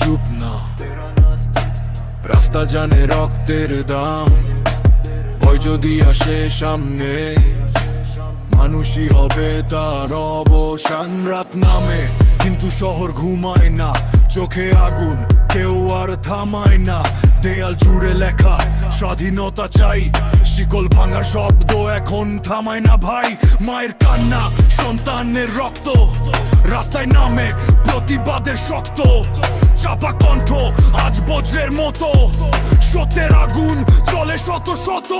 চুপ না, রাস্তা জানে রক্তের দাম। ভয় যদি আসে সামনে, মানুষই হবে তার অবসান। রাত নামে কিন্তু শহর ঘুমায় না, চোখে আগুন কেউ আর থামায় না। দেয়াল জুড়ে লেখা স্বাধীনতা চাই, শিকল ভাঙার শব্দ এখন থামায় না ভাই। মায়ের কান্না, সন্তানের রক্ত, রাস্তায় নামে প্রতিবাদের শক্ত। চাপা কণ্ঠ আজ বজ্রের মতো, সত্যের আগুন চলে শত শত।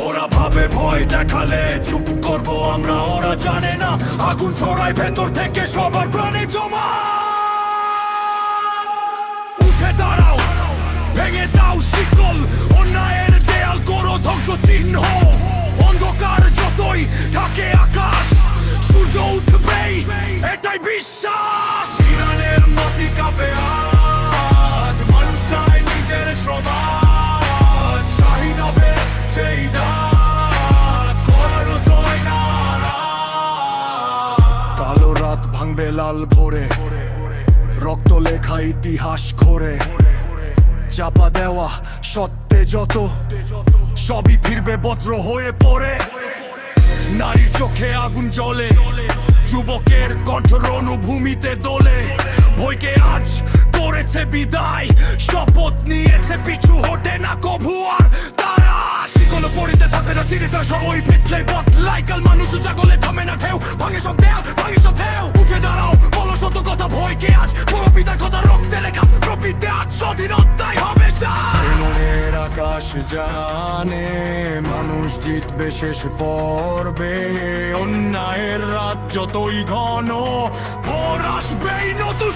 ওরা ভাবে ভয় দেখালে চুপ করবো আমরা, ওরা জানে না আগুন ছড়ায় ভেতর থেকে সবার প্রাণে জমা। উঠে দাঁড়াও, ভেঙে দাও শিকল, অন্যায়ের দেয়াল করো ধ্বংস চিহ্ন। অন্ধকার যতই থাকে আকাশ, সূর্য উঠবেই এটাই বিশ্বাস। ইরানের মাটি কাঁপে আজ, মানুষ চায় নিজের সমাজ। শাহীন হবে সেই ডাক, করারও জয় নারা। কালো রাত ভাঙবে লাল ভোরে, রক্ত লেখা ইতিহাস ঘোরে। চাপা দেওয়া সত্যে যত, সবই ফিরবে বজ্র হয়ে পড়ে। নারীর চোখে আগুন জ্বলে, যুবকের কণ্ঠ রণভূমিতে দোলে। ভয়কে আজ করেছে বিদায়, শপথ নিয়েছে পিছু হটে না কভু আর তারা। শিকল পড়িতে থাকে না চিরিতা, সবই পিছলে বদলায়। কাল মানুষ জাগলে থামে না ঢেউ, ভাঙে সব দেয়াল, ভাঙে সব ঢেউ। উঠে দাঁড়াও, বলো সত্য কথা, ভয়কে আজ পুরো পিতার কথা রক্তে লেখা। প্রবৃত্তি আজ স্বাধীনতাই হবে সার। আকাশ জানে মানুষ জিতবে শেষ পর্বে। অন্যায়ের রাত যতই ঘন, ভোর আসবেই নতুন